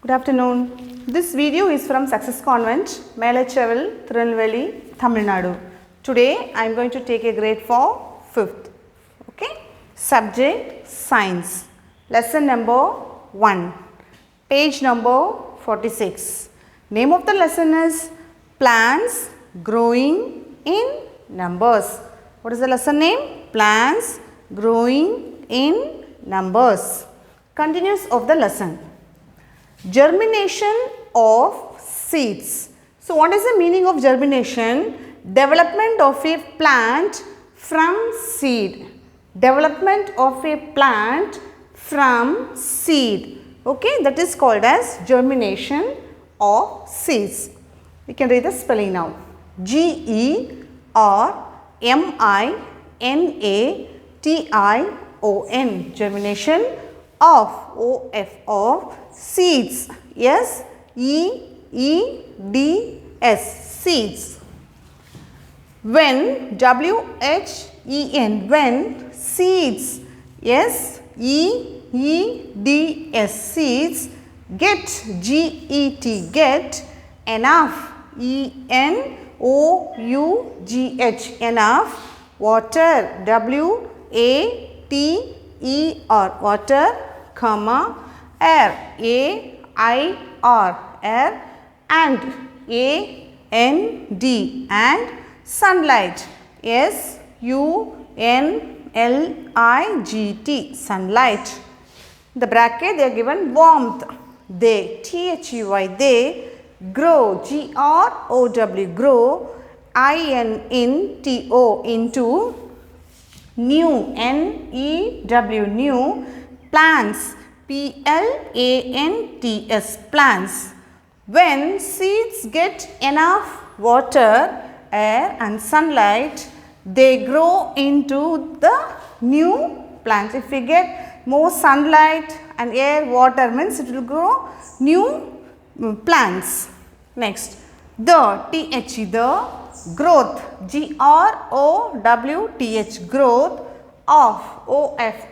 Good afternoon. This video is from Success Convent, Melachevil, Tirunelveli, Tamil Nadu. Today I am going to take a grade for 5th. Okay? Subject Science. Lesson number 1. Page number 46. Name of the lesson is Plants Growing in Numbers. What is the lesson name? Plants Growing in Numbers. Continuous of the lesson. Germination of seeds. So, what is the meaning of germination? Development of a plant from seed. Development of a plant from seed. Okay, that is called as germination of seeds. We can read the spelling now. Germination. Germination of seeds. Seeds. When when seeds seeds get enough enough water water comma air air and and sunlight sunlight. The bracket they are given warmth. They they grow grow into new new plants plants. When seeds get enough water, air and sunlight, they grow into the new plants. If we get more sunlight and air, water means it will grow new plants. Next, the growth growth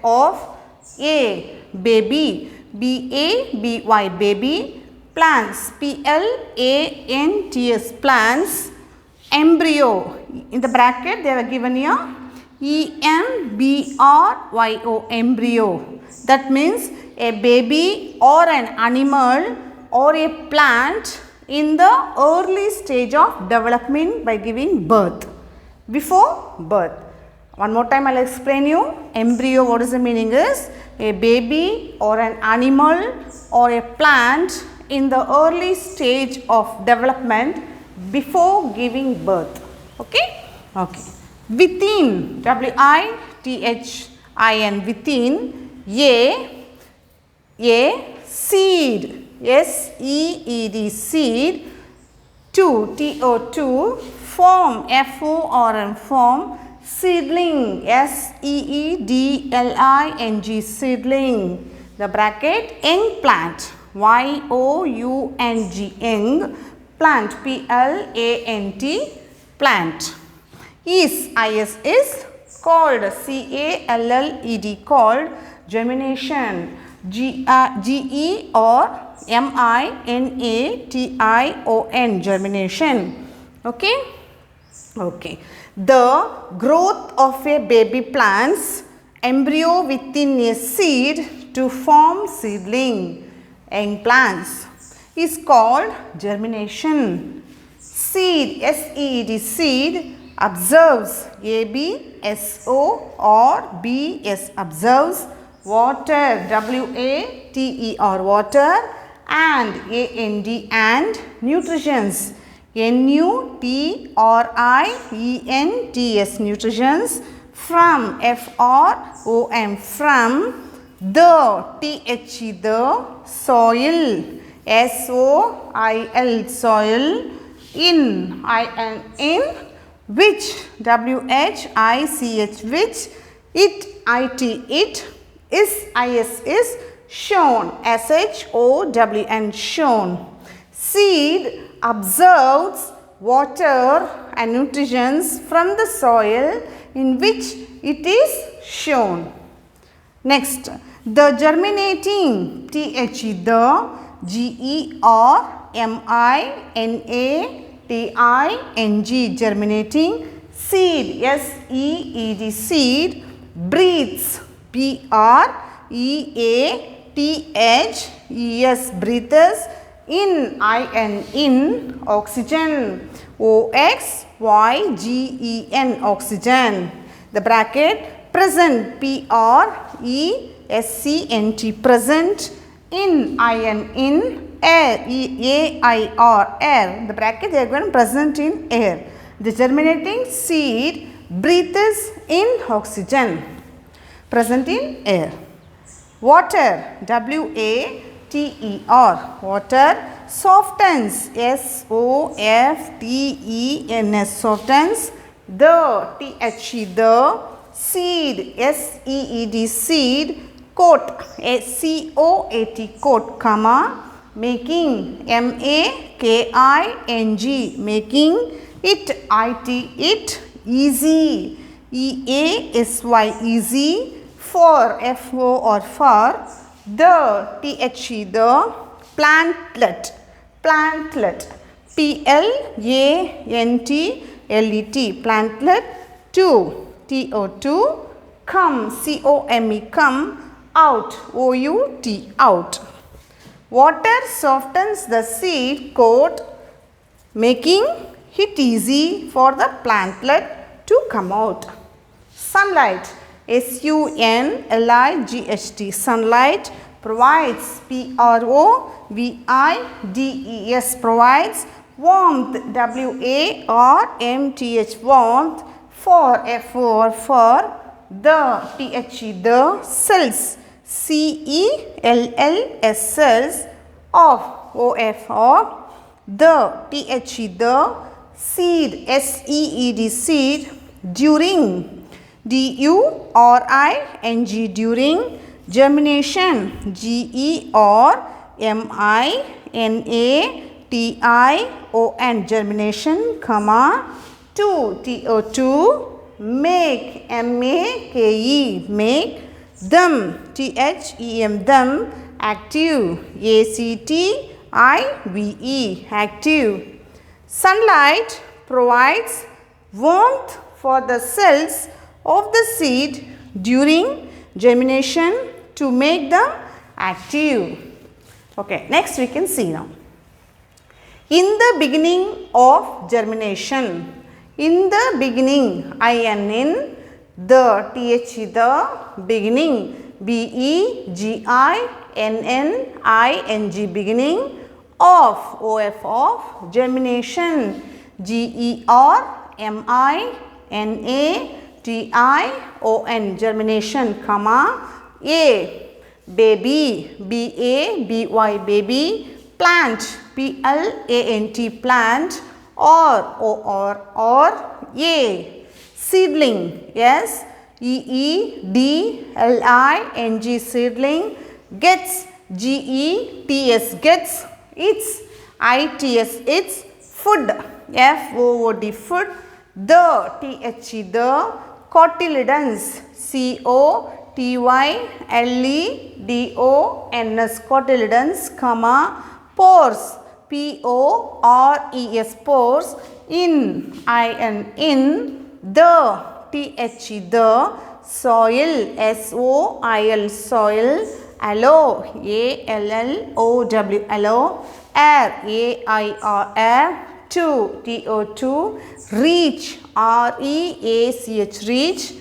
of a baby baby plants plants embryo. In the bracket they were given here embryo. That means a baby or an animal or a plant in the early stage of development by giving birth. Before birth. One more time I will explain you. Embryo, what is the meaning is a baby or an animal or a plant in the early stage of development before giving birth. Okay? Okay. Within, within a seed, seed, to form, form, seedling, seedling. The bracket young plant, young plant, plant. Is called, called germination, GE or MINATION, germination. Okay? Okay. The growth of a baby plant's embryo within a seed to form seedling, young plants, is called germination. Seed, seed, observes, observes, water, water, and and nutrients, nutrients, from, from the, the soil, soil, in, which, which, it, is shown, shown. Seed observes water and nutrients from the soil in which it is shown. Next, the germinating, Germinating, germinating. Seed, S-E-E-D, seed. Breathes, B-R-E-A-T-H-E-S, breathes. In, I-N, in. Oxygen, O-X-Y-G-E-N, oxygen. The bracket. Present, P-R-E-S-C-N-T, present. In, I-N, in. Air, E-A-I-R, air. The bracket they are given present in air. The germinating seed breathes in oxygen, present in air. Water, W-A-T-E-R, water. Softens, S-O-F-T-E-N-S, softens. The, T-H-E, the. Seed, S-E-E-D, seed. Coat, C-O-A-T, coat, comma. Making, M-A-K-I-N-G, making. It, I-T, it. Easy, E-A-S-Y, easy. For, F-O or for. The, T-H-E, the. Plantlet, plantlet, P-L-A-N-T-L-E-T, plantlet. Two, T-O-2. Come, C-O-M-E, come. Out, O-U-T, out. Water softens the seed coat, making it easy for the plantlet to come out. Sunlight, S-U-N-L-I-G-H-T, sunlight. Provides, P-R-O-V-I-D-E-S, provides. Warmth, W-A-R-M-T-H, warmth. For, F-O or for. The, T-H-E, the. Cells, C-E-L-L-S, cells. Of, O-F, of. The, T-H-E, the. Seed, S-E-E-D, seed. During, D-U-R-I-N-G, during. Germination, G-E-R-M-I-N-A-T-I-O-N, germination, comma. Two, T-O-2. Make, M-A-K-E, make. Them, T-H-E-M, them. Active, A-C-T-I-V-E, active. Sunlight provides warmth for the cells of the seed during germination to make them active. Okay, next we can see now. In the beginning of germination, in the beginning, I-N, in. The, T-H-E, the. Beginning, B-E-G-I-N-N-I-N-G, beginning. Of, O-F, of. Germination, G-E-R-M-I-N-A-T-I-O-N, germination, comma. A, baby, B-A-B-Y, baby. Plant, P-L-A-N-T, plant. Or. A, seedling, yes. E-E-D-L-I-N-G, seedling. Gets, G-E-T-S, gets. Its, I-T-S, its. Food, F-O-O-D, food. The, T-H-E, the. Cotyledons, C-O-T-Y-L-E-D-O-N-S, cotyledons, comma. Pores, P-O-R-E-S, pores. In, I-N, in. The, T-H-E, the. Soil, S-O-I-L, soil. Allow, A-L-L-O-W, allow. Air, A-I-R, air. Two, T-O-2. Reach, R-E-A-C-H, reach.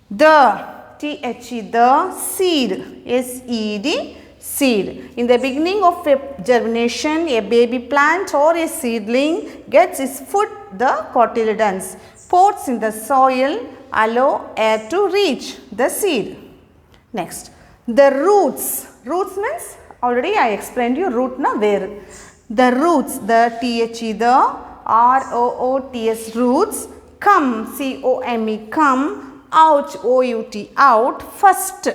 The, T-H-E, the. Seed, S-E-D, seed. In the beginning of a germination, a baby plant or a seedling gets its food, the cotyledons. Pores in the soil allow air to reach the seed. Next, the roots. Roots means already I explained you root na where. The roots, the T-H-E, the. R-O-O-T-S, roots. Come, C-O-M-E, come. Out, O-U-T, out. First,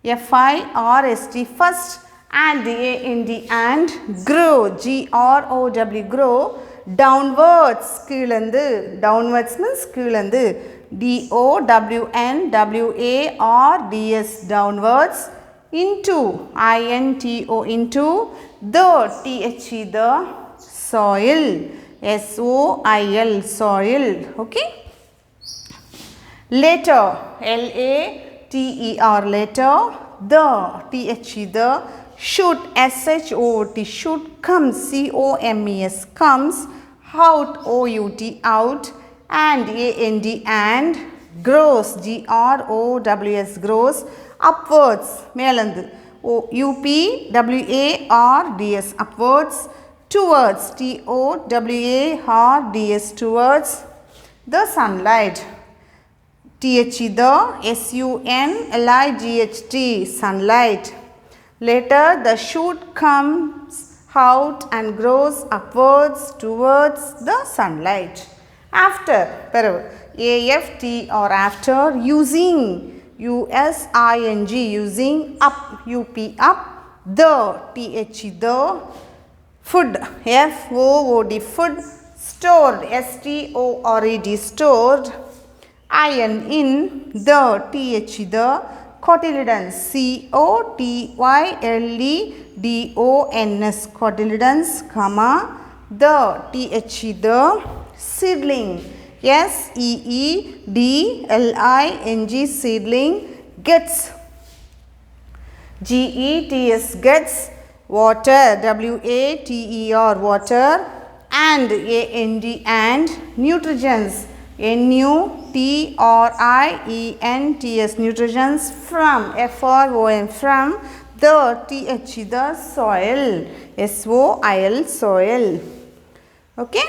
F-I-R-S-T, first. And, A-N-D, and. Grow, G-R-O-W, grow. Downwards, kizhilandu. Downwards means kizhilandu. D-O-W-N-W-A-R-D-S, downwards. Into, I-N-T-O, into. The, T-H-E, the soil, S-O-I-L, soil. Okay. Later, L-A-T-E-R, later. The, T-H-E, the. Shoot, S-H-O-O-T, shoot. Comes, C-O-M-E-S, comes. Out, O-U-T, out. And, A-N-D, and. Grows, G-R-O-W-S, grows. Upwards, melandu, U-P-W-A-R-D-S, upwards. Towards, T-O-W-A-R-D-S, towards. The sunlight, T-H-E, the, S-U-N-L-I-G-H-T, sunlight. Later, the shoot comes out and grows upwards towards the sunlight. After, A-F-T or after, using, U-S-I-N-G, using, up, U-P, up, the, T-H-E, the, food, F-O-O-D, food, stored, S-T-O-R-E-D, stored, I-N, in, the, T-H-E, the, cotyledons, C-O-T-Y-L-E-D-O-N-S, cotyledons, comma, the, T-H-E, the, seedling, S-E-E-D-L-I-N-G, seedling, gets, G-E-T-S, gets, water, W-A-T-E-R, water, and, A-N-D, and, nutrients, N-U-T-R-I-E-N-T-S, nutrients, from, F-R-O-M, from, the, T-H-E, the, soil, S-O-I-L, soil. Okay.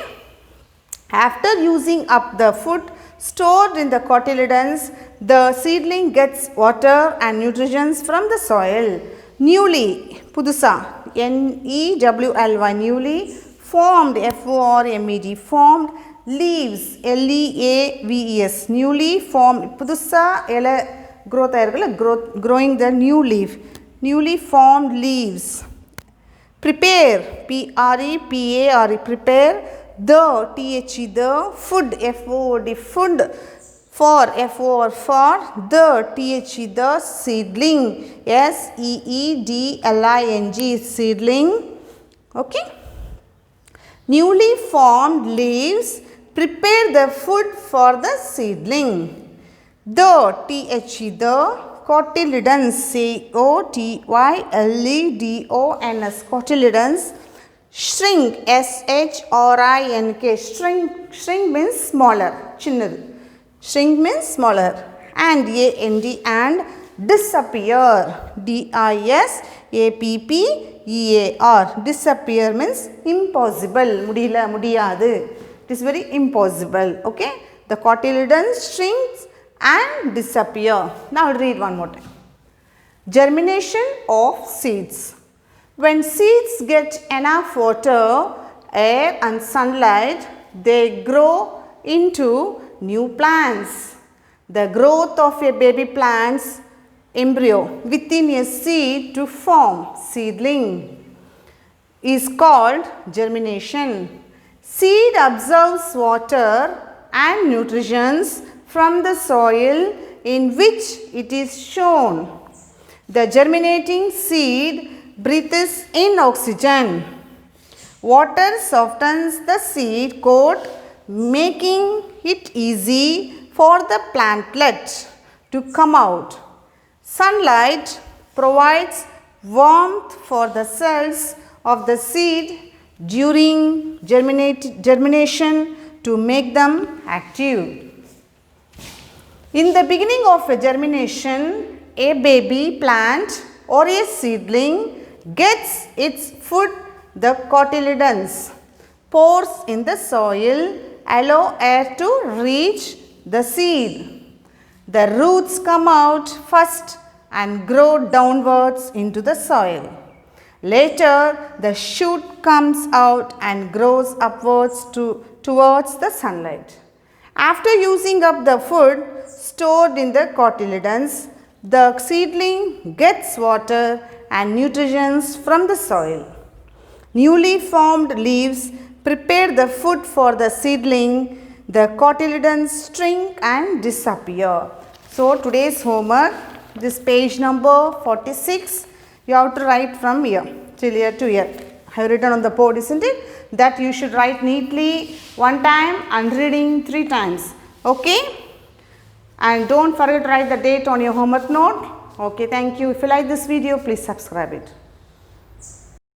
After using up the food stored in the cotyledons, the seedling gets water and nutrients from the soil. Newly, pudusa, N-E-W-L-Y, newly formed, F-O-R-M-E-D, formed, leaves, L-E-A-V-E-S, newly formed, pudusa, growing the new leaf, newly formed leaves. Prepare, P-R-E-P-A-R-E, prepare, the, T-H-E, the, food, F-O-O-D, food, for, F-O-R, for, the, T-H-E, the, seedling, S-E-E-D-L-I-N-G, seedling. Okay. Newly formed leaves prepare the food for the seedling. The, T-H-E, the, cotyledons, C-O-T-Y-L-E-D-O-N-S, cotyledons, shrink, S-H-R-I-N-K, shrink means smaller, chinnadu, shrink means smaller, and, A-N-D, and, disappear, D-I-S-A-P-P-E-A-R, disappear means impossible, mudila, mudiyadu, it is very impossible, okay. The cotyledons shrinks and disappear. Now, I will read one more time. Germination of seeds. When seeds get enough water, air and sunlight, they grow into new plants. The growth of a baby plant's embryo within a seed to form seedling is called germination. Seed absorbs water and nutrients from the soil in which it is sown. The germinating seed breathes in oxygen. Water softens the seed coat, making it easy for the plantlet to come out. Sunlight provides warmth for the cells of the seed during germination to make them active. In the beginning of a germination, a baby plant or a seedling gets its food, the cotyledons, pores in the soil allow air to reach the seed. The roots come out first and grow downwards into the soil. Later, the shoot comes out and grows upwards towards the sunlight. After using up the food stored in the cotyledons, the seedling gets water and nutrients from the soil. Newly formed leaves prepare the food for the seedling. The cotyledons shrink and disappear. So, today's homework, this page number 46, you have to write from here till year to year. have written on the board, isn't it? That you should write neatly one time and reading 3 times. Okay? And don't forget to write the date on your homework note. Okay, thank you. If you like this video, please subscribe it.